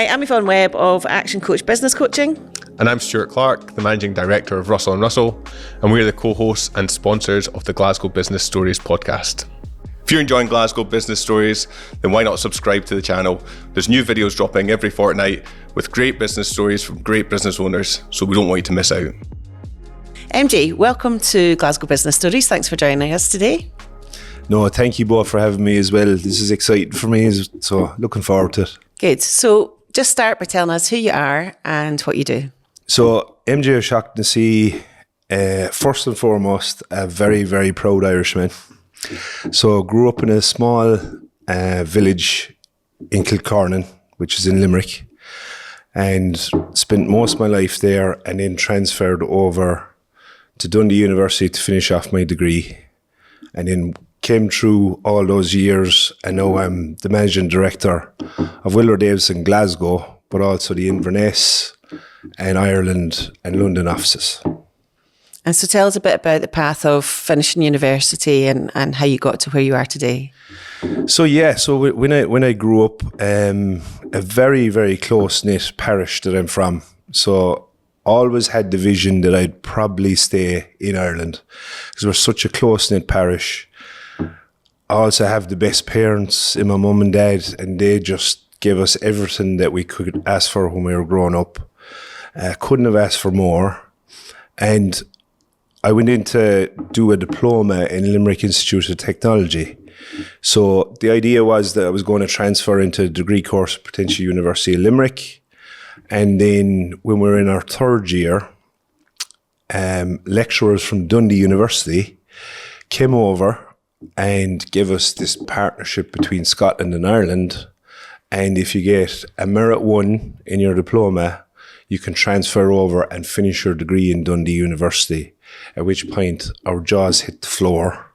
Hi, I'm Yvonne Webb of Action Coach Business Coaching. And I'm Stuart Clark, the Managing Director of Russell & Russell, and we're the co-hosts and sponsors of the Glasgow Business Stories podcast. If you're enjoying Glasgow Business Stories, then why not subscribe to the channel? There's new videos dropping every fortnight with great business stories from great business owners, so we don't want you to miss out. MG, welcome to Glasgow Business Stories. Thanks for joining us today. No, thank you both for having me as well. This is exciting for me, so looking forward to it. Good. So just start by telling us who you are and what you do. So MJ O'Shaughnessy, first and foremost, a very, very proud Irishman. So grew up in a small village in Kilcornan, which is in Limerick, and spent most of my life there, and then transferred over to Dundee University to finish off my degree, and then came through all those years, and now I'm the Managing Director of Wilder Davis in Glasgow, but also the Inverness and Ireland and London offices. And so tell us a bit about the path of finishing university and how you got to where you are today. So when I grew up, a very, very close-knit parish that I'm from, so always had the vision that I'd probably stay in Ireland because we're such a close-knit parish. I also have the best parents in my mum and dad, and they just gave us everything that we could ask for when we were growing up. Couldn't have asked for more. And I went in to do a diploma in Limerick Institute of Technology. So the idea was that I was going to transfer into a degree course at potentially University of Limerick. And then when we were in our third year, lecturers from Dundee University came over and gave us this partnership between Scotland and Ireland. And if you get a Merit 1 in your diploma, you can transfer over and finish your degree in Dundee University, at which point our jaws hit the floor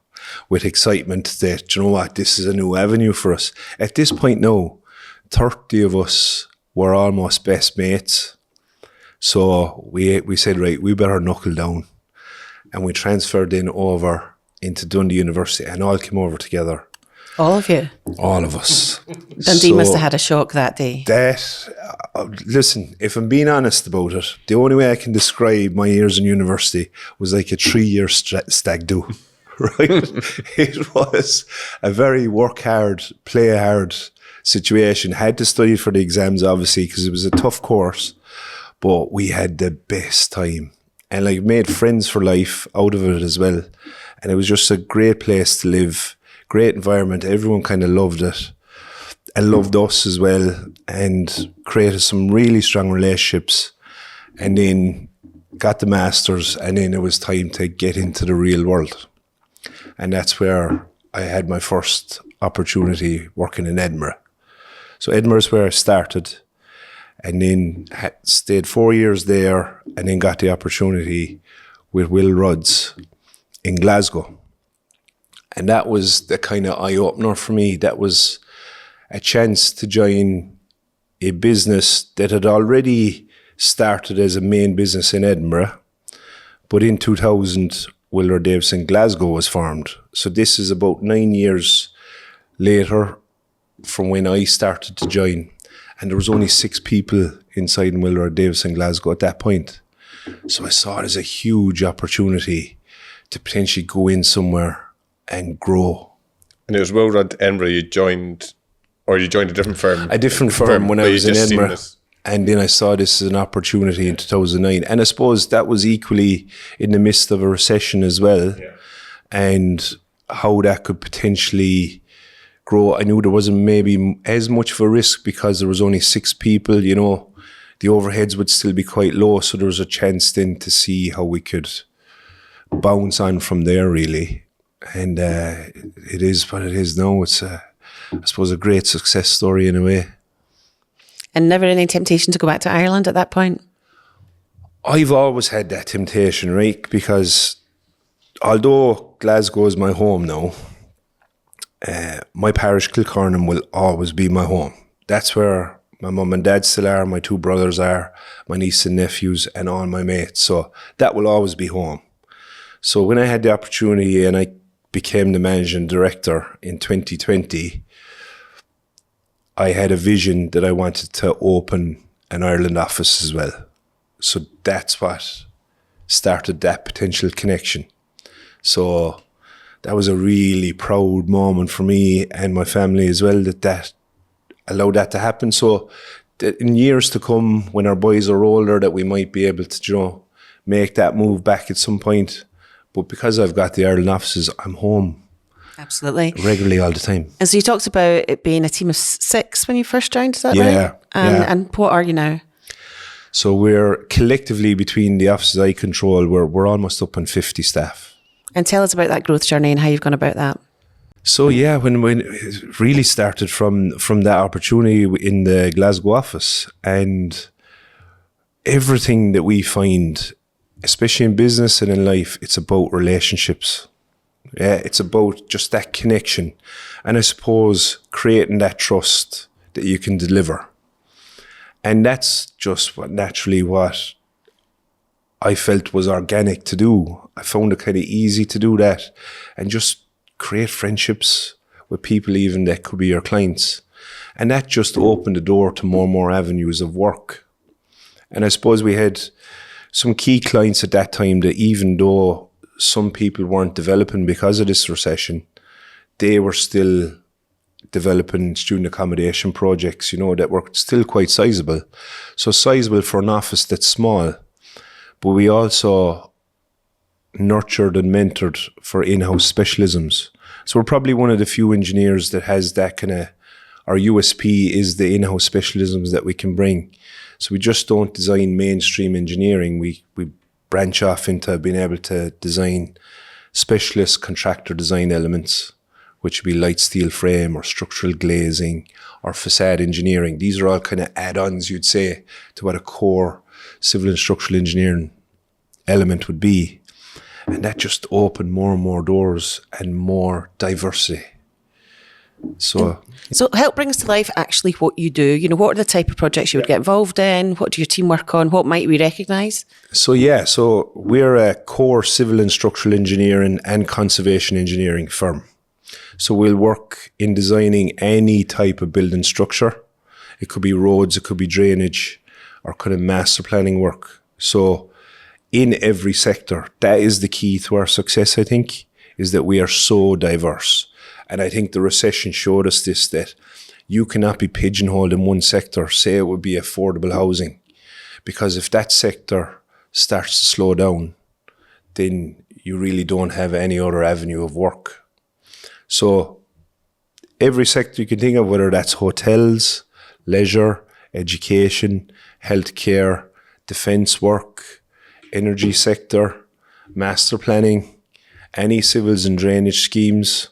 with excitement that, you know what, this is a new avenue for us. At this point now, 30 of us were almost best mates. So we said, right, we better knuckle down. And we transferred in over into Dundee University and all came over together. All of you? All of us. Dundee must have had a shock that day. Listen, if I'm being honest about it, the only way I can describe my years in university was like a 3-year stag do, right? It was a very work hard, play hard situation. Had to study for the exams, obviously, because it was a tough course, but we had the best time and like made friends for life out of it as well. And it was just a great place to live, great environment. Everyone kind of loved it and loved us as well, and created some really strong relationships. And then got the masters, and then it was time to get into the real world. And that's where I had my first opportunity working in Edinburgh. So Edinburgh is where I started, and then stayed 4 years there, and then got the opportunity with Will Rudd's in Glasgow. And that was the kind of eye-opener for me. That was a chance to join a business that had already started as a main business in Edinburgh. But in 2000, Wilder Davis in Glasgow was formed. So this is about 9 years later from when I started to join. And there was only 6 people inside Wilder Davis in Glasgow at that point. So I saw it as a huge opportunity to potentially go in somewhere and grow. And it was Will Rudd Edinburgh you joined a different firm? A different firm when I was in Edinburgh. And then I saw this as an opportunity in 2009. And I suppose that was equally in the midst of a recession as well. Yeah. And how that could potentially grow. I knew there wasn't maybe as much of a risk because there was only 6 people, you know, the overheads would still be quite low. So there was a chance then to see how we could bounce on from there, really. And it is what it is now. It's, I suppose, a great success story in a way. And never any temptation to go back to Ireland at that point? I've always had that temptation, right? Because although Glasgow is my home now, my parish, Kilcornan, will always be my home. That's where my mum and dad still are, my 2 brothers are, my niece and nephews, and all my mates. So that will always be home. So when I had the opportunity and I became the managing director in 2020, I had a vision that I wanted to open an Ireland office as well. So that's what started that potential connection. So that was a really proud moment for me and my family as well, that allowed that to happen. So that in years to come, when our boys are older, that we might be able to, make that move back at some point. But because I've got the Ireland offices, I'm home. Absolutely. Regularly all the time. And so you talked about it being a team of 6 when you first joined, is that Yeah, right? yeah. And what are you now? So we're collectively, between the offices I control, we're almost up on 50 staff. And tell us about that growth journey and how you've gone about that. So yeah, when it really started from that opportunity in the Glasgow office, and everything that we find, especially in business and in life, it's about relationships. Yeah, it's about just that connection, and I suppose creating that trust that you can deliver. And that's just what I felt was organic to do. I found it kind of easy to do that and just create friendships with people even that could be your clients. And that just opened the door to more and more avenues of work. And I suppose we had some key clients at that time that, even though some people weren't developing because of this recession, they were still developing student accommodation projects, that were still quite sizable. So sizable for an office that's small. But we also nurtured and mentored for in-house specialisms. So we're probably one of the few engineers that has that kind of, our USP is the in-house specialisms that we can bring. So we just don't design mainstream engineering. We branch off into being able to design specialist contractor design elements, which would be light steel frame or structural glazing or facade engineering. These are all kind of add-ons, you'd say, to what a core civil and structural engineering element would be. And that just opened more and more doors and more diversity. So help bring us to life actually what you do. What are the type of projects you would get involved in? What do your team work on? What might we recognise? So we're a core civil and structural engineering and conservation engineering firm. So we'll work in designing any type of building structure. It could be roads, it could be drainage, or kind of master planning work. So in every sector, that is the key to our success, I think, is that we are so diverse. And I think the recession showed us this, that you cannot be pigeonholed in one sector. Say it would be affordable housing, because if that sector starts to slow down, then you really don't have any other avenue of work. So every sector you can think of, whether that's hotels, leisure, education, healthcare, defence work, energy sector, master planning, any civils and drainage schemes,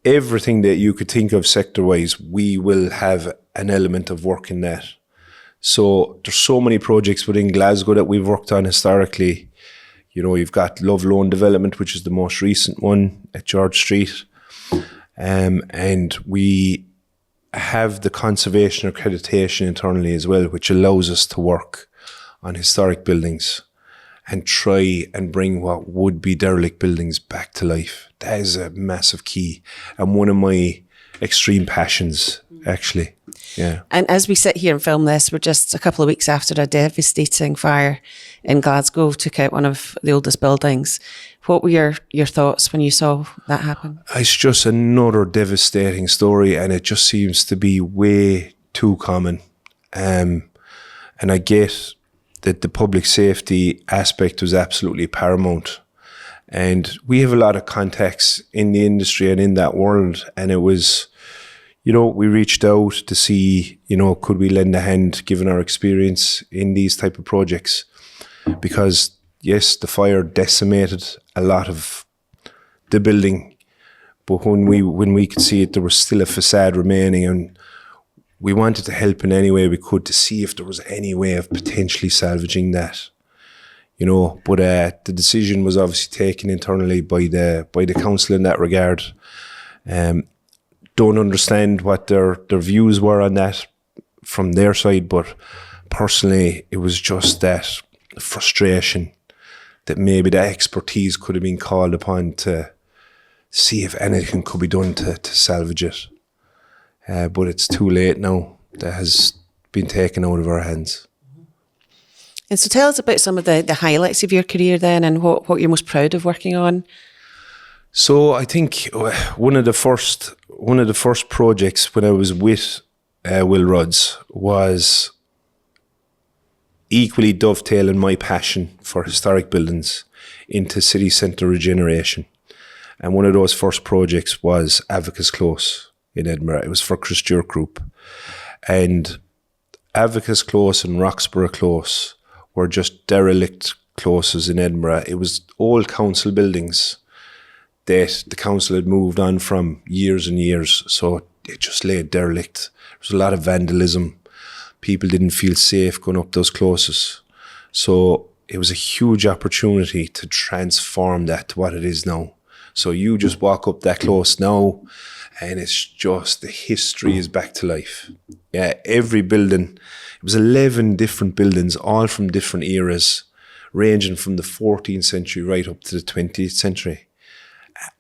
everything that you could think of sector-wise, we will have an element of work in that. So there's so many projects within Glasgow that we've worked on historically. You've got Love Loan Development, which is the most recent one at George Street. And we have the conservation accreditation internally as well, which allows us to work on historic buildings and try and bring what would be derelict buildings back to life. That is a massive key and one of my extreme passions, actually. Yeah. And as we sit here and film this, we're just a couple of weeks after a devastating fire in Glasgow took out one of the oldest buildings. What were your thoughts when you saw that happen? It's just another devastating story, and it just seems to be way too common. And I get that the public safety aspect was absolutely paramount. And we have a lot of contacts in the industry and in that world. And it was, we reached out to see, could we lend a hand given our experience in these type of projects? Because yes, the fire decimated a lot of the building, but when we could see it, there was still a facade remaining, and we wanted to help in any way we could to see if there was any way of potentially salvaging that. But the decision was obviously taken internally by the council in that regard. Don't understand what their views were on that from their side, but personally, it was just that frustration that maybe the expertise could have been called upon to see if anything could be done to salvage it. but it's too late now. That has been taken out of our hands. And so tell us about some of the highlights of your career then, and what you're most proud of working on. So I think one of the first projects when I was with Will Rudds was equally dovetailing my passion for historic buildings into city centre regeneration. And one of those first projects was Advocates Close in Edinburgh. It was for Chris Stewart Group. And Advocates Close and Roxborough Close were just derelict closes in Edinburgh. It was old council buildings that the council had moved on from years and years. So it just lay derelict. There was a lot of vandalism. People didn't feel safe going up those closes. So it was a huge opportunity to transform that to what it is now. So you just walk up that close now and it's just, the history is back to life. Yeah, every building, it was 11 different buildings, all from different eras, ranging from the 14th century right up to the 20th century.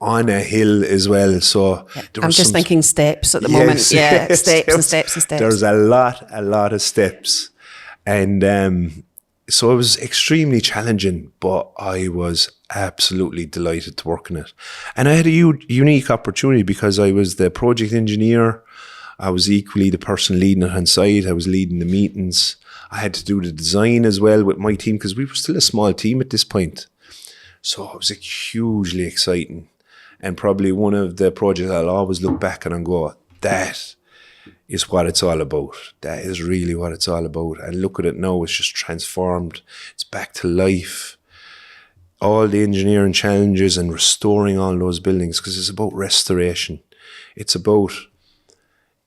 On a hill as well. So I'm just thinking steps at the moment. Yeah, steps and steps and steps. There's a lot of steps. And so it was extremely challenging, but I was absolutely delighted to work on it. And I had a unique opportunity because I was the project engineer. I was equally the person leading it on site. I was leading the meetings. I had to do the design as well with my team because we were still a small team at this point. So it was hugely exciting, and probably one of the projects I'll always look back on and go, that is what it's all about. That is really what it's all about. And look at it now, it's just transformed. It's back to life. All the engineering challenges and restoring all those buildings, because it's about restoration. It's about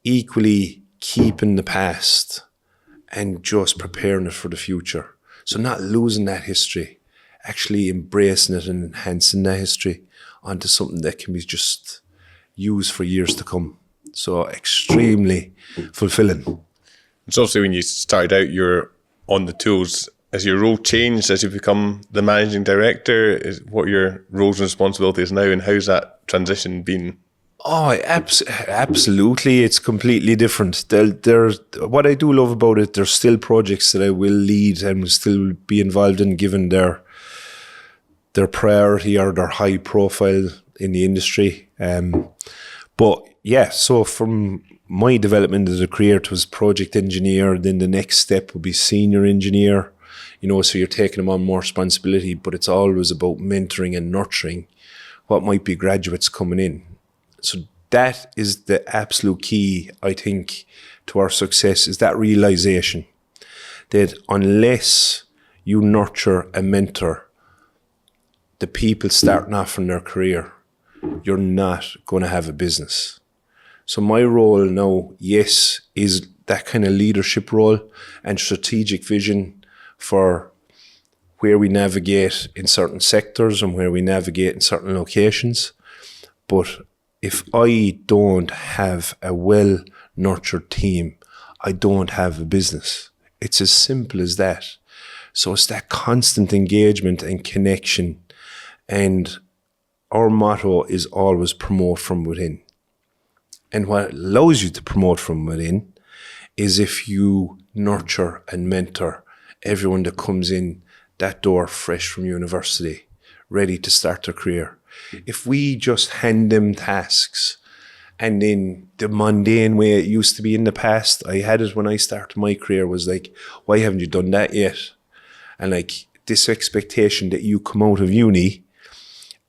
equally keeping the past and just preparing it for the future. So not losing that history, actually embracing it and enhancing that history onto something that can be just used for years to come. So extremely fulfilling. It's obviously when you started out, you're on the tools. Has your role changed as you become the managing director? What are your roles and responsibilities now, and how's that transition been? Oh, absolutely. It's completely different. What I do love about it, there's still projects that I will lead and will still be involved in, given their priority or their high profile in the industry. But yeah, so from my development as a career, it was project engineer. Then the next step would be senior engineer. So you're taking on more responsibility, but it's always about mentoring and nurturing what might be graduates coming in. So that is the absolute key, I think, to our success, is that realization that unless you nurture and mentor the people starting off in their career, you're not going to have a business. So my role now, yes, is that kind of leadership role and strategic vision for where we navigate in certain sectors and where we navigate in certain locations. But if I don't have a well-nurtured team, I don't have a business. It's as simple as that. So it's that constant engagement and connection. And our motto is always promote from within. And what allows you to promote from within is if you nurture and mentor everyone that comes in that door fresh from university, ready to start their career. If we just hand them tasks, and in the mundane way it used to be in the past, I had it when I started my career, was like, why haven't you done that yet? And like this expectation that you come out of uni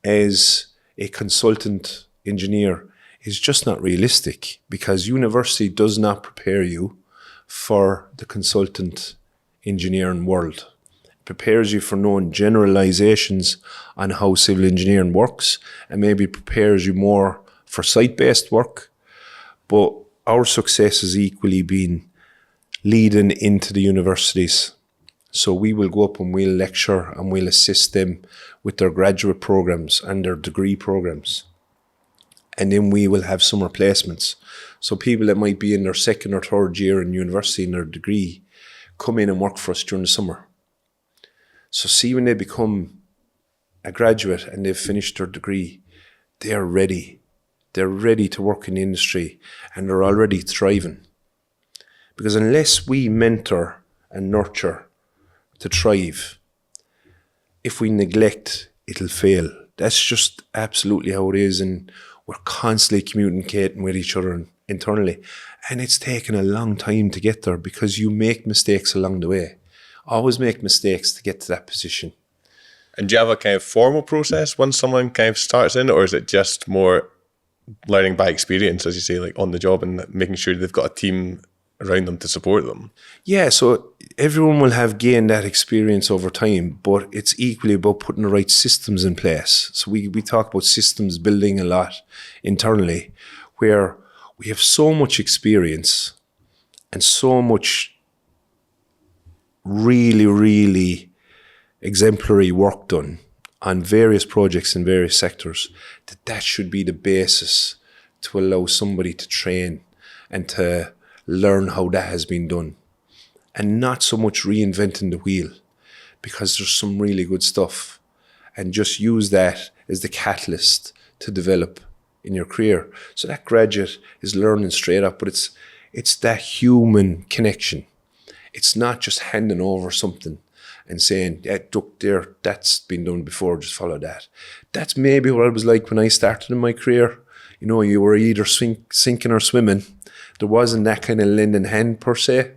as a consultant engineer is just not realistic, because university does not prepare you for the consultant engineering world. It prepares you for knowing generalizations on how civil engineering works, and maybe prepares you more for site-based work. But our success has equally been leading into the universities. So we will go up and we'll lecture and we'll assist them with their graduate programs and their degree programs. And then we will have summer placements. So people that might be in their second or third year in university in their degree come in and work for us during the summer. So see, when they become a graduate and they've finished their degree, they are ready they're ready to work in the industry and they're already thriving. Because unless we mentor and nurture to thrive, if we neglect, it'll fail. That's just absolutely how it is. And we're constantly communicating with each other internally. And it's taken a long time to get there because you make mistakes along the way. Always make mistakes to get to that position. And do you have a kind of formal process when someone kind of starts in, or is it just more learning by experience, as you say, like on the job, and making sure they've got a team around them to support them? Yeah, so everyone will have gained that experience over time, but it's equally about putting the right systems in place. So we talk about systems building a lot internally, where we have so much experience and so much really, really exemplary work done on various projects in various sectors, that should be the basis to allow somebody to train and to learn how that has been done, and not so much reinventing the wheel, because there's some really good stuff, and just use that as the catalyst to develop in your career. So that graduate is learning straight up, but it's that human connection. It's not just handing over something and saying, yeah, look there, that's been done before, just follow that. That's maybe what it was like when I started in my career. You know, you were either sinking or swimming. There wasn't that kind of lending hand per se.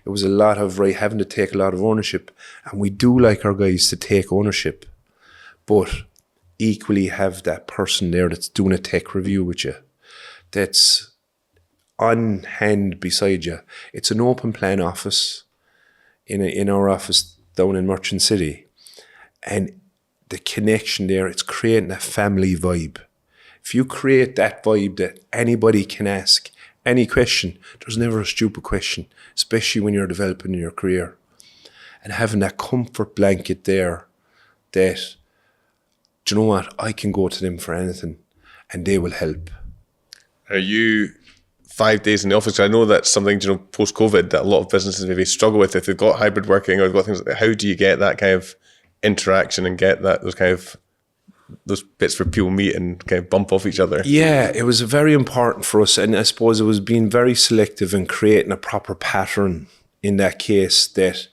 It was a lot of having to take a lot of ownership. And we do like our guys to take ownership, but equally have that person there that's doing a tech review with you, that's on hand beside you. It's an open plan office in our office down in Merchant City. And the connection there, it's creating a family vibe. If you create that vibe that anybody can ask any question, there's never a stupid question, especially when you're developing in your career. And having that comfort blanket there that, do you know what, I can go to them for anything and they will help. Are you 5 days in the office? I know that's something, you know, post-COVID that a lot of businesses maybe struggle with if they've got hybrid working or they've got things like that. How do you get that kind of interaction and get that those bits where people meet and kind of bump off each other? Yeah, it was very important for us, and I suppose it was being very selective and creating a proper pattern in that case, that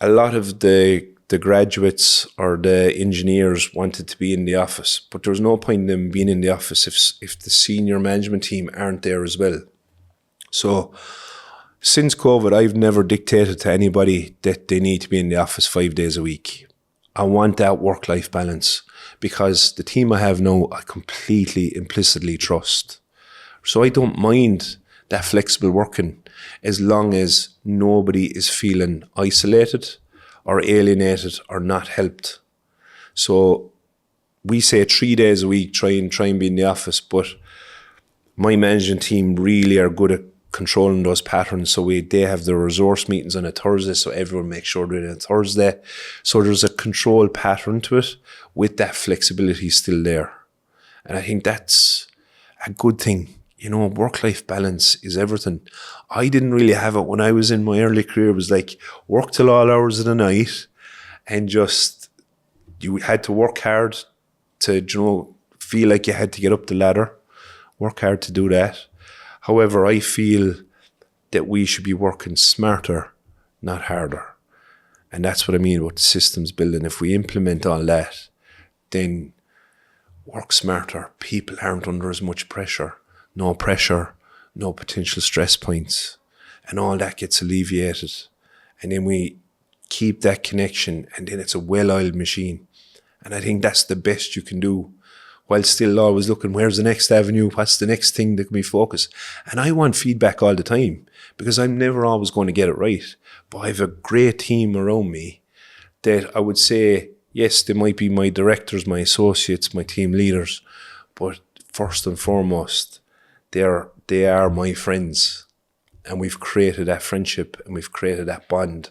a lot of the graduates or the engineers wanted to be in the office, but there was no point in them being in the office if the senior management team aren't there as well. So since COVID, I've never dictated to anybody that they need to be in the office 5 days a week. I want that work-life balance because the team I have now, I completely implicitly trust. So I don't mind that flexible working as long as nobody is feeling isolated or alienated or not helped. So we say 3 days a week, try and be in the office, but my management team really are good at controlling those patterns. So they have the resource meetings on a Thursday, so everyone makes sure they're on a Thursday. So there's a controlled pattern to it with that flexibility still there. And I think that's a good thing. You know, work-life balance is everything. I didn't really have it when I was in my early career. It was like work till all hours of the night, and just you had to work hard to, you know, feel like you had to get up the ladder, work hard to do that. However, I feel that we should be working smarter, not harder. And that's what I mean about the systems building. If we implement all that, then work smarter. People aren't under as much pressure. No pressure, no potential stress points, and all that gets alleviated. And then we keep that connection, and then it's a well-oiled machine. And I think that's the best you can do, while still always looking, where's the next avenue? What's the next thing that can be focused? And I want feedback all the time, because I'm never always going to get it right. But I have a great team around me that I would say, yes, they might be my directors, my associates, my team leaders, but first and foremost, they are my friends, and we've created that friendship and we've created that bond.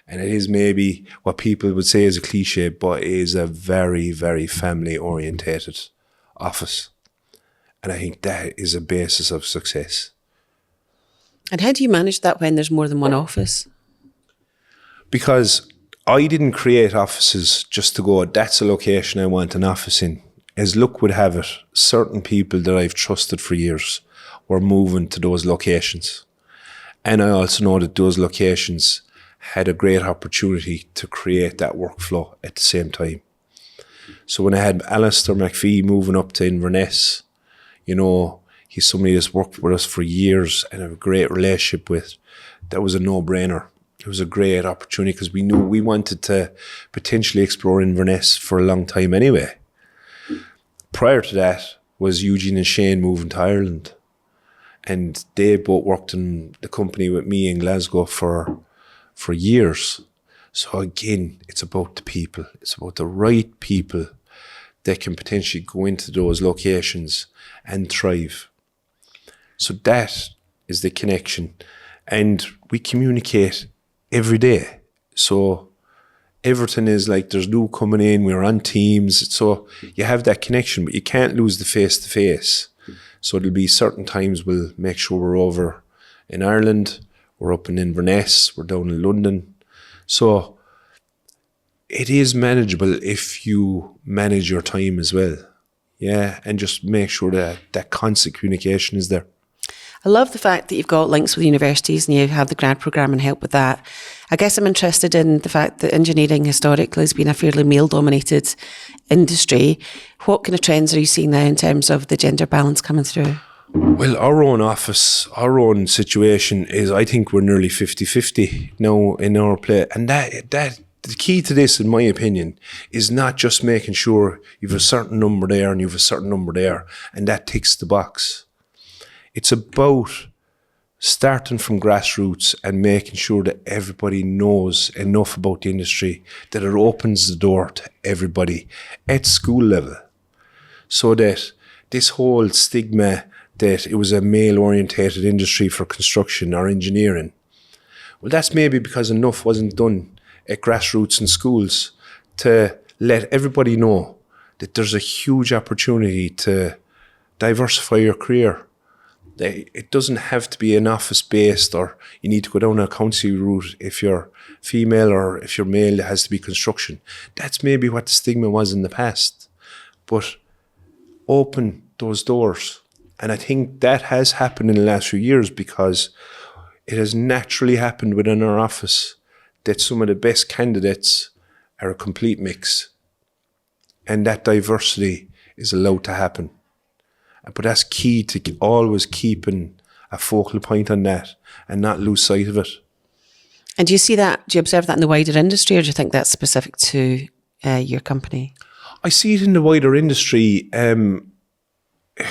And it is maybe what people would say is a cliche, but it is a very, very family orientated office. And I think that is a basis of success. And how do you manage that when there's more than one office? Because I didn't create offices just to go, that's a location I want an office in. as luck would have it, certain people that I've trusted for years were moving to those locations. And I also know that those locations had a great opportunity to create that workflow at the same time. So when I had Alistair McPhee moving up to Inverness, you know, he's somebody that's worked with us for years and have a great relationship with. That was a no-brainer. It was a great opportunity because we knew we wanted to potentially explore Inverness for a long time anyway. Prior to that was Eugene and Shane moving to Ireland. And they both worked in the company with me in Glasgow for years. So again, it's about the people. It's about the right people that can potentially go into those locations and thrive. So that is the connection. And we communicate every day. So everything is like there's new coming in, we're on teams. So you have that connection, but you can't lose the face-to-face. So there'll be certain times we'll make sure we're over in Ireland, we're up in Inverness, we're down in London. So it is manageable if you manage your time as well. Yeah, and just make sure that that constant communication is there. I love the fact that you've got links with universities and you have the grad programme and help with that. I guess I'm interested in the fact that engineering historically has been a fairly male-dominated industry. What kind of trends are you seeing now in terms of the gender balance coming through? Well, our own office, our own situation is, I think we're nearly 50-50 now in our play. And that the key to this, in my opinion, is not just making sure you've a certain number there and you've a certain number there, and that ticks the box. It's about starting from grassroots and making sure that everybody knows enough about the industry that it opens the door to everybody at school level. So that this whole stigma that it was a male-orientated industry for construction or engineering, well, that's maybe because enough wasn't done at grassroots in schools to let everybody know that there's a huge opportunity to diversify your career. It doesn't have to be an office-based or you need to go down an accountancy route if you're female, or if you're male, it has to be construction. That's maybe what the stigma was in the past. But open those doors. And I think that has happened in the last few years because it has naturally happened within our office that some of the best candidates are a complete mix. And that diversity is allowed to happen. But that's key to always keeping a focal point on that and not lose sight of it. And do you see that, do you observe that in the wider industry, or do you think that's specific to your company? I see it in the wider industry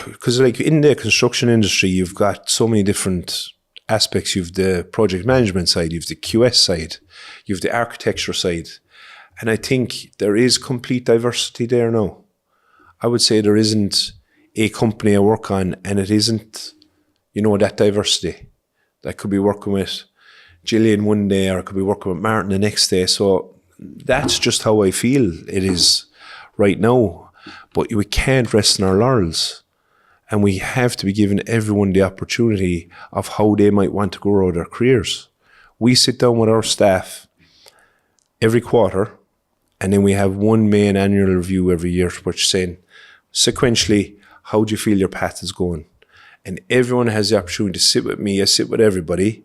because like in the construction industry, you've got so many different aspects. You've the project management side, you've the QS side, you've the architecture side. And I think there is complete diversity there now. I would say there isn't a company I work on and it isn't, that diversity. I could be working with Gillian one day or I could be working with Martin the next day. So that's just how I feel it is right now. But we can't rest on our laurels. And we have to be giving everyone the opportunity of how they might want to grow their careers. We sit down with our staff every quarter and then we have one main annual review every year, which is saying sequentially, how do you feel your path is going? And everyone has the opportunity to sit with me, I sit with everybody,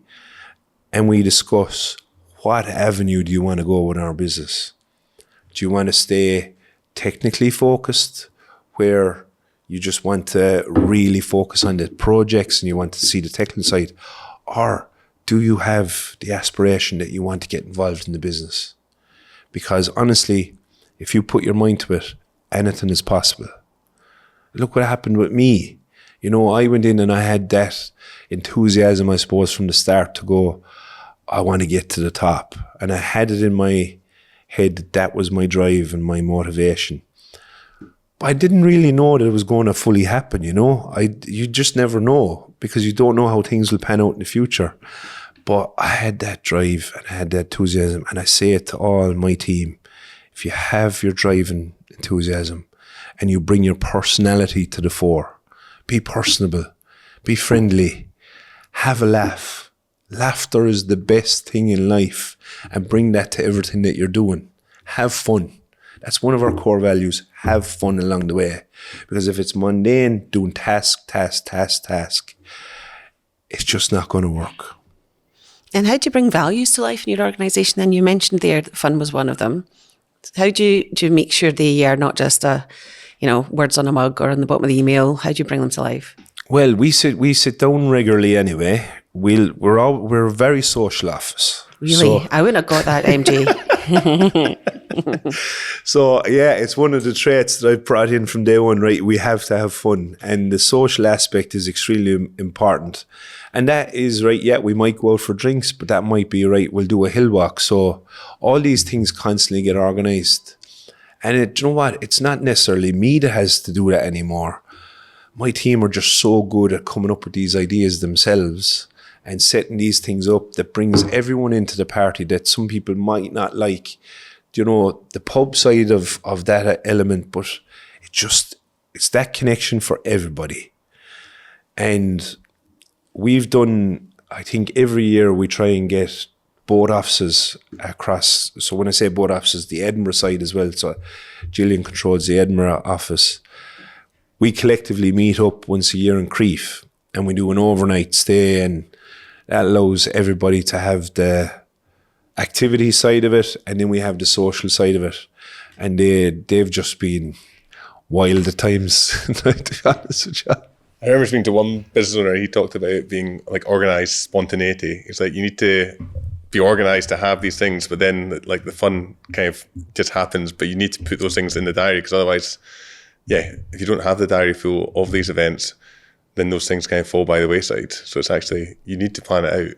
and we discuss what avenue do you want to go with our business? Do you want to stay technically focused, where you just want to really focus on the projects and you want to see the technical side? Or do you have the aspiration that you want to get involved in the business? Because honestly, if you put your mind to it, anything is possible. Look what happened with me. I went in and I had that enthusiasm, I suppose, from the start to go, I want to get to the top. And I had it in my head that was my drive and my motivation. But I didn't really know that it was going to fully happen, You just never know because you don't know how things will pan out in the future. But I had that drive and I had that enthusiasm. And I say it to all my team, if you have your drive and enthusiasm, and you bring your personality to the fore. Be personable, be friendly, have a laugh. Laughter is the best thing in life, and bring that to everything that you're doing. Have fun. That's one of our core values. Have fun along the way. Because if it's mundane, doing task, it's just not going to work. And how do you bring values to life in your organisation? And you mentioned there that fun was one of them. How do you make sure they are not just words on a mug or on the bottom of the email? How do you bring them to life? Well, we sit down regularly anyway. We're a very social office. Really? So, I wouldn't have got that, MJ. So, yeah, it's one of the traits that I've brought in from day one, right? We have to have fun. And the social aspect is extremely important. And that is, right, yeah, we might go out for drinks, but that might be, right, we'll do a hill walk. So all these things constantly get organised. And you know what? It's not necessarily me that has to do that anymore. My team are just so good at coming up with these ideas themselves and setting these things up that brings everyone into the party that some people might not like, the pub side of that element, but it's that connection for everybody. And we've done, I think every year we try and get both offices across. So when I say both offices, the Edinburgh side as well. So Gillian controls the Edinburgh office. We collectively meet up once a year in Crieff and we do an overnight stay, and that allows everybody to have the activity side of it, and then we have the social side of it. And they've just been wild at times, to be honest with you. I remember speaking to one business owner, he talked about it being like organised spontaneity. It's like you need to be organised to have these things, but then like the fun kind of just happens, but you need to put those things in the diary, because otherwise, if you don't have the diary full of these events, then those things kind of fall by the wayside. So it's actually, you need to plan it out.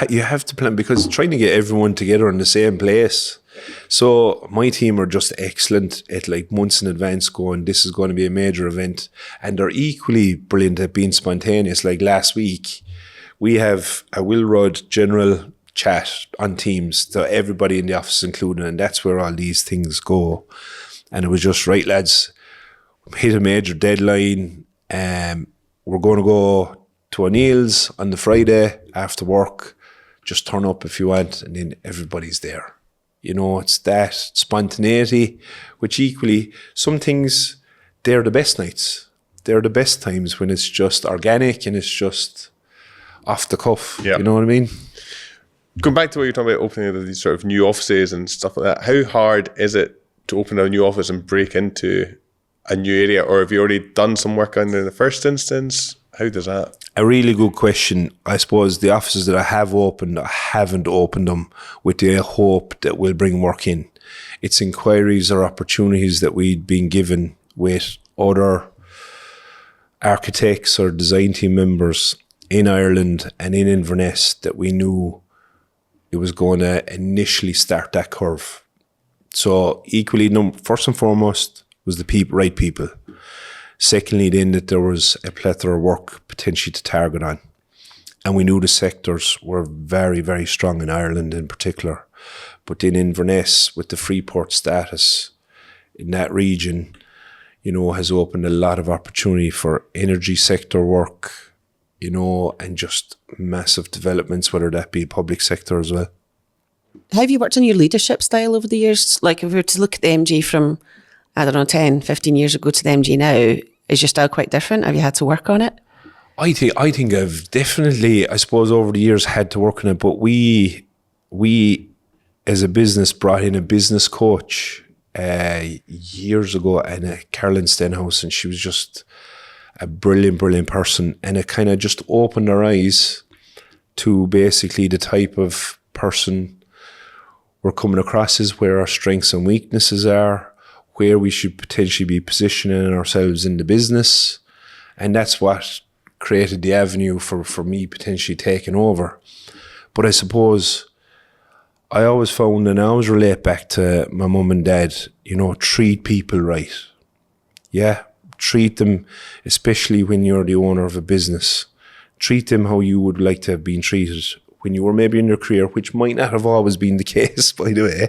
You have to plan, because trying to get everyone together in the same place. So my team are just excellent at like months in advance going, this is going to be a major event. And they're equally brilliant at being spontaneous. Like last week, we have a Will Rudd general chat on Teams to everybody in the office included, and that's where all these things go. And it was just, right, lads, hit a major deadline. We're going to go to O'Neill's on the Friday after work. Just turn up if you want, and then everybody's there. It's that spontaneity, which equally, some things, they're the best nights. They're the best times when it's just organic and it's just off the cuff. Yep. You know what I mean? Going back to what you're talking about, opening these sort of new offices and stuff like that, how hard is it to open a new office and break into a new area? Or have you already done some work on it in the first instance? How does that? A really good question. I suppose the offices that I have opened, I haven't opened them with the hope that we'll bring work in. It's inquiries or opportunities that we'd been given with other architects or design team members in Ireland and in Inverness that we knew it was going to initially start that curve. So equally, first and foremost was the right people. Secondly, then that there was a plethora of work potentially to target on. And we knew the sectors were very, very strong in Ireland in particular. But in Inverness, with the Freeport status in that region, has opened a lot of opportunity for energy sector work, and just massive developments, whether that be public sector as well. Have you worked on your leadership style over the years? Like if we were to look at the MG from, 10, 15 years ago to the MG now, is your style quite different? Have you had to work on it? I think I've definitely, I suppose, over the years had to work on it, but we as a business brought in a business coach years ago, and Carolyn Stenhouse, and she was just a brilliant, brilliant person, and it kind of just opened our eyes to basically the type of person we're coming across, is where our strengths and weaknesses are, where we should potentially be positioning ourselves in the business. And that's what created the avenue for me potentially taking over. But I suppose I always found, and I always relate back to my mum and dad, treat people right. Yeah, treat them, especially when you're the owner of a business. Treat them how you would like to have been treated when you were maybe in your career, which might not have always been the case, by the way.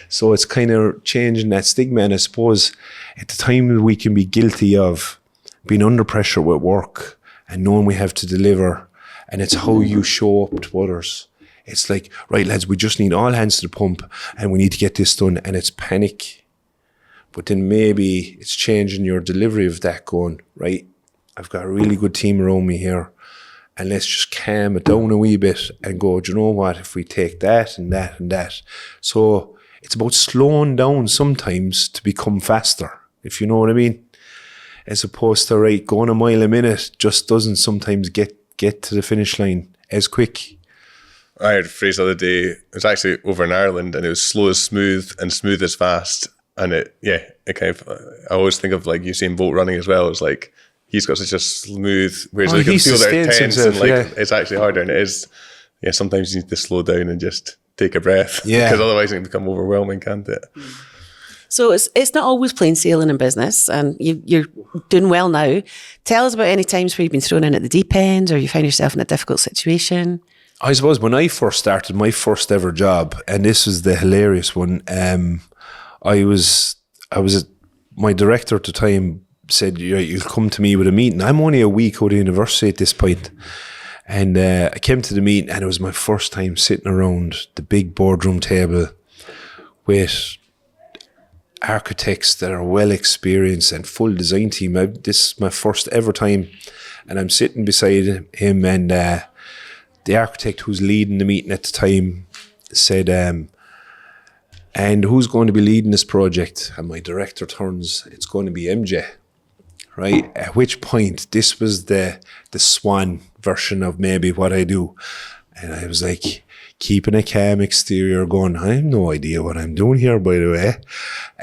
So it's kind of changing that stigma. And I suppose at the time we can be guilty of being under pressure with work and knowing we have to deliver, and it's how you show up to others. It's like, right, lads, we just need all hands to the pump and we need to get this done. And it's panic. but then maybe it's changing your delivery of that, going, right, I've got a really good team around me here, and let's just calm it down a wee bit and go, do you know what, if we take that and that and that. So it's about slowing down sometimes to become faster, if you know what I mean. As opposed to, right, going a mile a minute just doesn't sometimes get to the finish line as quick. I heard a phrase the other day, it was actually over in Ireland, and it was slow as smooth and smooth as fast. And it kind of, I always think of like Usain Bolt running as well. It's like, he's got such a smooth, whereas you can feel they're tense himself, and like it's actually harder. And it is, sometimes you need to slow down and just take a breath. Yeah. Because otherwise it can become overwhelming, can't it? So it's not always plain sailing in business, and you're doing well now. Tell us about any times where you've been thrown in at the deep end, or you find yourself in a difficult situation. I suppose when I first started my first ever job, and this was the hilarious one, my director at the time said, you'll come to me with a meeting. I'm only a week out of university at this point. And I came to the meeting, and it was my first time sitting around the big boardroom table with architects that are well experienced and full design team. This is my first ever time, and I'm sitting beside him, and the architect who's leading the meeting at the time said, and who's going to be leading this project? And my director turns, it's going to be MJ, right? At which point, this was the swan version of maybe what I do. And I was like, keeping a calm exterior, going, I have no idea what I'm doing here, by the way.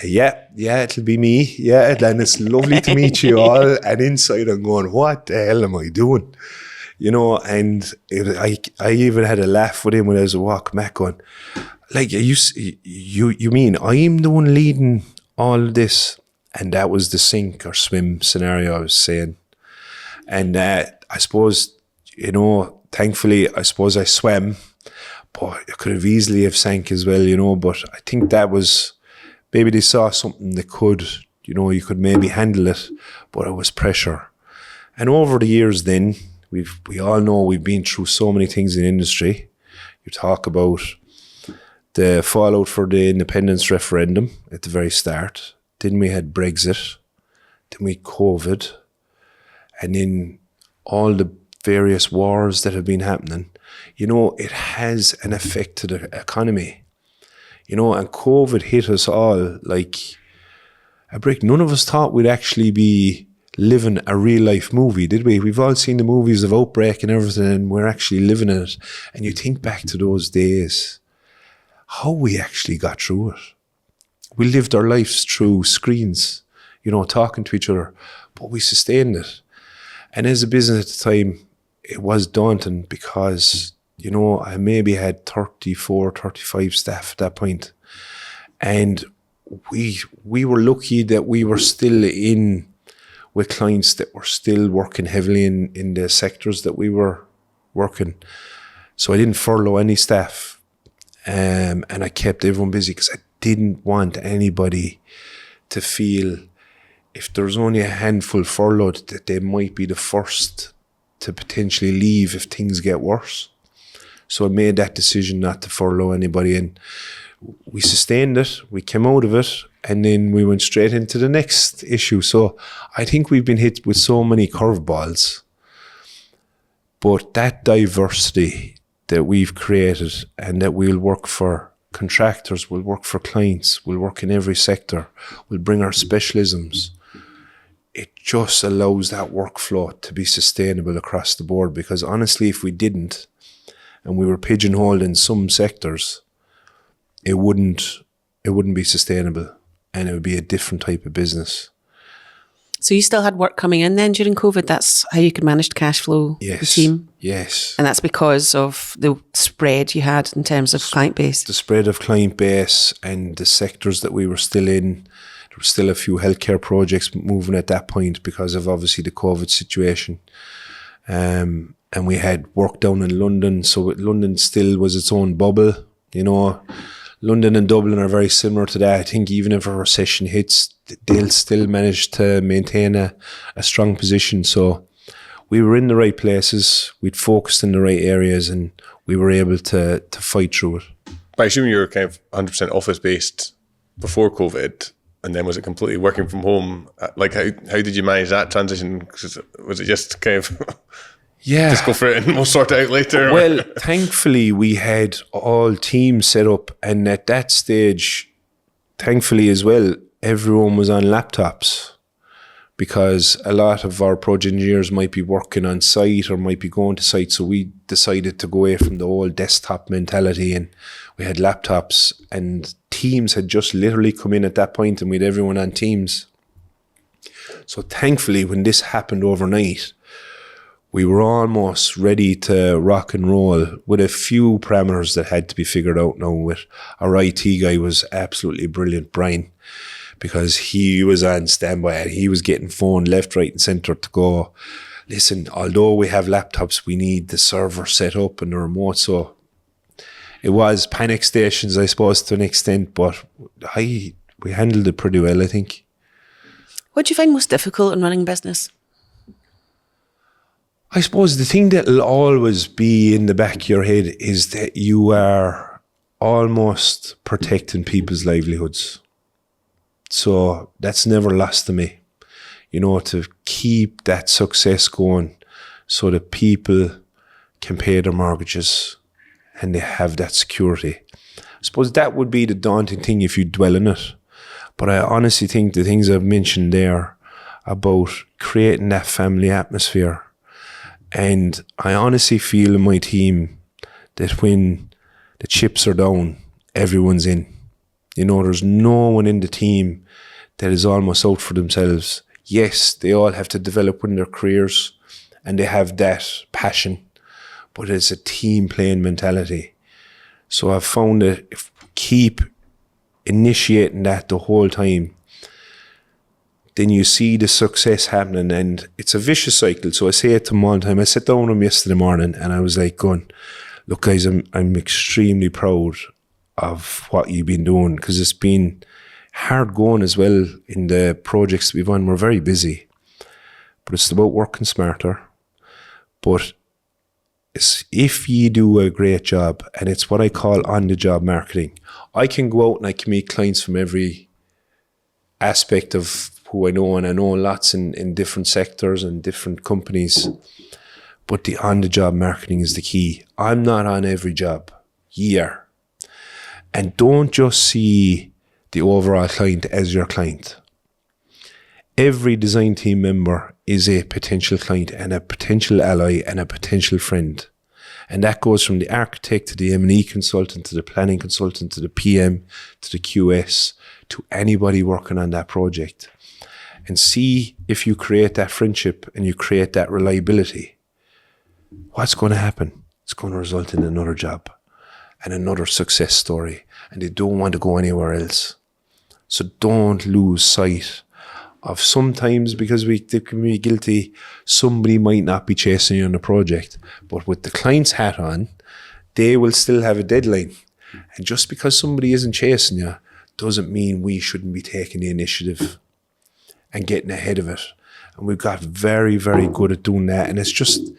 Yeah, it'll be me. Yeah, and it's lovely to meet you all. And inside I'm going, what the hell am I doing? You know, and I even had a laugh with him when I was walking back, going, like, you mean I'm the one leading all of this? And that was the sink or swim scenario I was saying. And I suppose, thankfully, I suppose I swam, but I could have easily have sank as well, but I think that was, maybe they saw something that could, you could maybe handle it, but it was pressure. And over the years then, we all know we've been through so many things in industry. You talk about the fallout for the independence referendum at the very start. Then we had Brexit. Then we had COVID. And then all the various wars that have been happening. It has an effect to the economy. And COVID hit us all like a brick. None of us thought we'd actually be living a real life movie, did we? We've all seen the movies of Outbreak and everything, and we're actually living in it. And you think back to those days, how we actually got through it. We lived our lives through screens, talking to each other, but we sustained it. And as a business at the time, it was daunting because, I maybe had 34, 35 staff at that point. And we were lucky that we were still in with clients that were still working heavily in the sectors that we were working. So I didn't furlough any staff. And I kept everyone busy because I didn't want anybody to feel, if there's only a handful furloughed, that they might be the first to potentially leave if things get worse. So I made that decision not to furlough anybody, and we sustained it, we came out of it, and then we went straight into the next issue. So I think we've been hit with so many curveballs, but that diversity that we've created, and that we'll work for contractors, we'll work for clients, we'll work in every sector, we'll bring our specialisms. It just allows that workflow to be sustainable across the board, because honestly, if we didn't, and we were pigeonholed in some sectors, it wouldn't be sustainable, and it would be a different type of business. So you still had work coming in then during COVID? That's how you could manage the cash flow, the team? Yes. And that's because of the spread you had in terms of client base? The spread of client base and the sectors that we were still in. There were still a few healthcare projects moving at that point because of obviously the COVID situation. And we had work down in London. So London still was its own bubble, London and Dublin are very similar to that. I think even if a recession hits, they'll still manage to maintain a strong position. So we were in the right places, we'd focused in the right areas, and we were able to fight through it. I assume you were kind of 100% office-based before COVID. and then was it completely working from home? Like how did you manage that transition? 'Cause was it just kind of just go for it and we'll sort it out later? Well, thankfully we had all teams set up, and at that stage, thankfully as well, everyone was on laptops, because a lot of our project engineers might be working on site or might be going to site. So we decided to go away from the whole desktop mentality, and we had laptops, and Teams had just literally come in at that point, and we had everyone on Teams. So thankfully, when this happened overnight, we were almost ready to rock and roll, with a few parameters that had to be figured out now. With our IT guy was absolutely brilliant, Brian, because he was on standby and he was getting phoned left, right and centre to go, listen, although we have laptops, we need the server set up and the remote. So it was panic stations, I suppose, to an extent, but we handled it pretty well, I think. What do you find most difficult in running a business? I suppose the thing that'll always be in the back of your head is that you are almost protecting people's livelihoods. So that's never lost to me, to keep that success going so that people can pay their mortgages and they have that security. I suppose that would be the daunting thing if you dwell in it. But I honestly think the things I've mentioned there about creating that family atmosphere, and I honestly feel in my team that when the chips are down, everyone's in. There's no one in the team that is almost out for themselves. Yes, they all have to develop in their careers and they have that passion, but it's a team playing mentality. So I've found that if we keep initiating that the whole time, then you see the success happening, and it's a vicious cycle. So I say it to them all the time. I sat down with them yesterday morning and I was like going, look guys, I'm extremely proud of what you've been doing, because it's been hard going as well in the projects we've on. We're very busy, but it's about working smarter. But if you do a great job, and it's what I call on-the-job marketing, I can go out and I can meet clients from every aspect of who I know, and I know lots in different sectors and different companies, but the on-the-job marketing is the key. I'm not on every job. You are. And don't just see the overall client as your client. Every design team member is a potential client and a potential ally and a potential friend. And that goes from the architect to the M&E consultant to the planning consultant to the PM to the QS to anybody working on that project. And see if you create that friendship and you create that reliability, what's going to happen? It's going to result in another job and another success story, and they don't want to go anywhere else. So don't lose sight of, sometimes, because they can be guilty, somebody might not be chasing you on the project, but with the client's hat on, they will still have a deadline. And just because somebody isn't chasing you doesn't mean we shouldn't be taking the initiative and getting ahead of it. And we've got very, very good at doing that. And it's just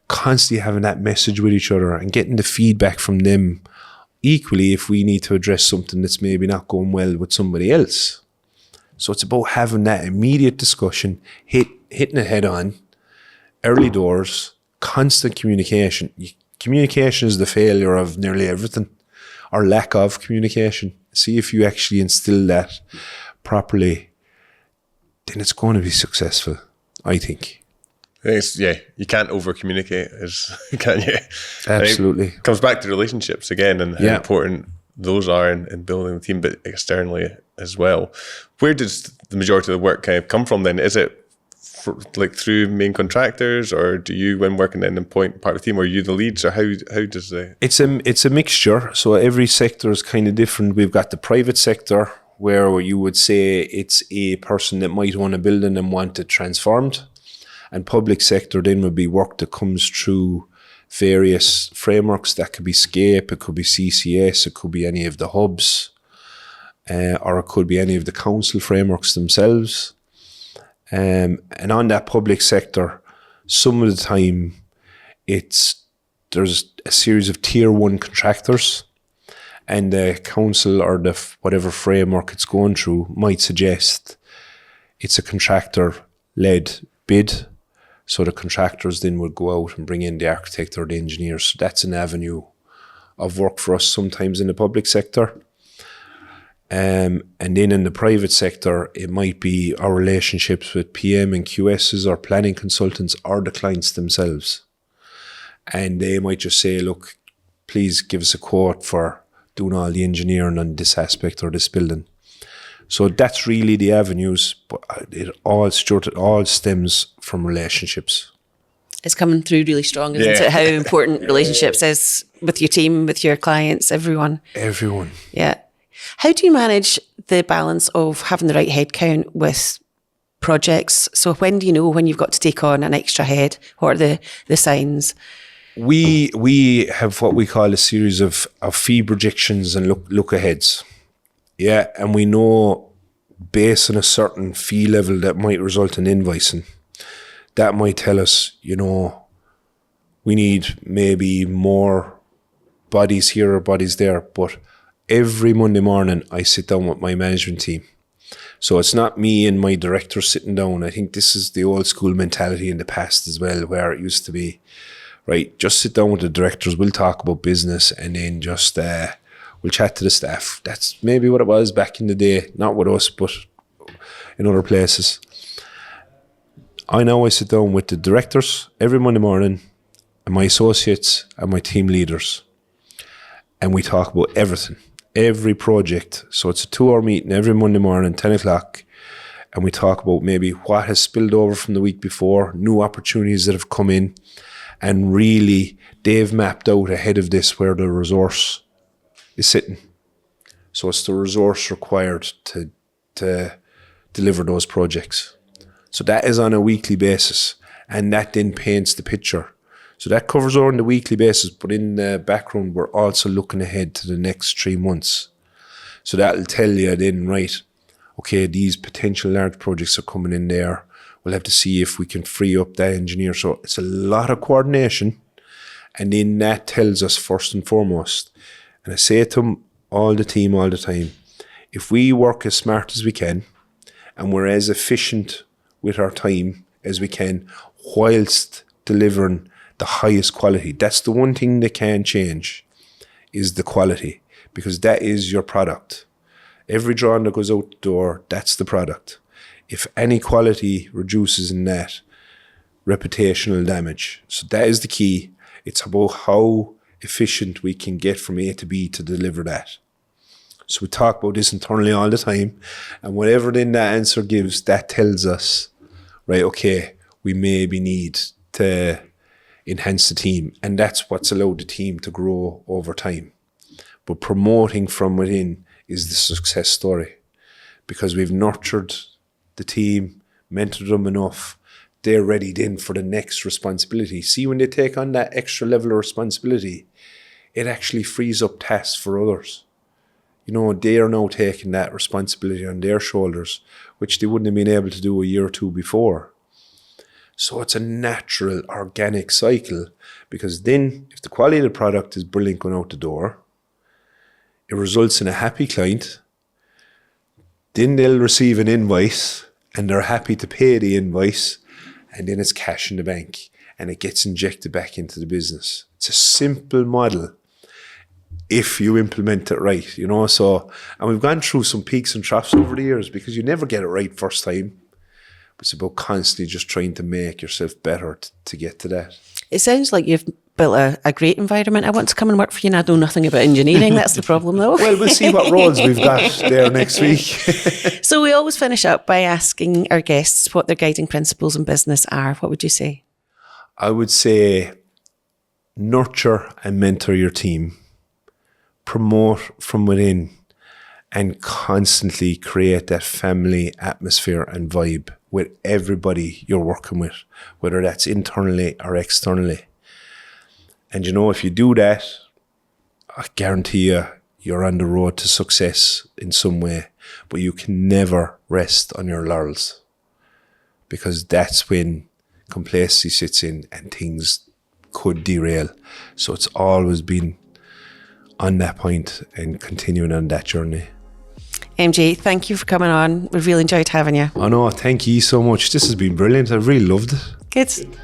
constantly having that message with each other and getting the feedback from them. Equally, if we need to address something that's maybe not going well with somebody else. So it's about having that immediate discussion, hitting it head on, early doors, constant communication. Communication is the failure of nearly everything, or lack of communication. See if you actually instill that properly, then it's going to be successful, I think. You can't over communicate, can you? Absolutely. It comes back to relationships again, and how important those are in building the team, but externally as well. Where does the majority of the work kind of come from then? Is it through main contractors, or do you, when working in part of the team, or are you the leads, or how does the... It's a mixture. So every sector is kind of different. We've got the private sector, where you would say it's a person that might own a building and want it transformed. And public sector then would be work that comes through various frameworks. That could be SCAPE, it could be CCS, it could be any of the hubs, or it could be any of the council frameworks themselves. And on that public sector, some of the time there's a series of tier 1 contractors, And the council or whatever framework it's going through might suggest it's a contractor-led bid. So the contractors then would go out and bring in the architect or the engineer. So that's an avenue of work for us sometimes in the public sector. And then in the private sector, it might be our relationships with PM and QSs or planning consultants or the clients themselves. And they might just say, look, please give us a quote for doing all the engineering on this aspect or this building. So that's really the avenues, but it all stems from relationships. It's coming through really strong, isn't it? How important relationships is with your team, with your clients, everyone. Everyone. Yeah. How do you manage the balance of having the right headcount with projects? So when do you know when you've got to take on an extra head? What are the signs? We have what we call a series of fee projections and look aheads. Yeah, and we know based on a certain fee level that might result in invoicing, that might tell us, we need maybe more bodies here or bodies there. But every Monday morning, I sit down with my management team. So it's not me and my director sitting down. I think this is the old school mentality in the past as well, where it used to be, right, just sit down with the directors, we'll talk about business, and then just we'll chat to the staff. That's maybe what it was back in the day, not with us, but in other places. I sit down with the directors every Monday morning, and my associates and my team leaders, and we talk about everything. Every project. So it's a 2-hour meeting every Monday morning, 10 o'clock. And we talk about maybe what has spilled over from the week before, new opportunities that have come in. And really, they've mapped out ahead of this where the resource is sitting. So it's the resource required to deliver those projects. So that is on a weekly basis. And that then paints the picture. So that covers on the weekly basis, but in the background, we're also looking ahead to the next 3 months. So that'll tell you then, right, okay, these potential large projects are coming in there. We'll have to see if we can free up that engineer. So it's a lot of coordination. And then that tells us first and foremost, and I say it to all the team all the time, if we work as smart as we can, and we're as efficient with our time as we can, whilst delivering the highest quality. That's the one thing that can change, is the quality, because that is your product. Every drawing that goes out the door, that's the product. If any quality reduces in that, reputational damage. So that is the key. It's about how efficient we can get from A to B to deliver that. So we talk about this internally all the time, and whatever then that answer gives, that tells us, right, okay, we maybe need to enhance the team, and that's what's allowed the team to grow over time. But promoting from within is the success story, because we've nurtured the team, mentored them enough, they're ready then for the next responsibility. See, when they take on that extra level of responsibility, it actually frees up tasks for others. They are now taking that responsibility on their shoulders, which they wouldn't have been able to do a year or two before. So it's a natural, organic cycle, because then if the quality of the product is brilliant going out the door, it results in a happy client. Then they'll receive an invoice and they're happy to pay the invoice, and then it's cash in the bank and it gets injected back into the business. It's a simple model if you implement it right, So, and we've gone through some peaks and troughs over the years, because you never get it right first time. It's about constantly just trying to make yourself better to get to that. It sounds like you've built a great environment. I want to come and work for you, and I know nothing about engineering. That's the problem, though. Well, we'll see what roles we've got there next week. So we always finish up by asking our guests what their guiding principles in business are. What would you say? I would say nurture and mentor your team. Promote from within, and constantly create that family atmosphere and vibe with everybody you're working with, whether that's internally or externally. And if you do that, I guarantee you're on the road to success in some way, but you can never rest on your laurels, because that's when complacency sits in and things could derail. So it's always been on that point and continuing on that journey. MJ, thank you for coming on. We've really enjoyed having you. Oh no, thank you so much. This has been brilliant. I've really loved it. Good.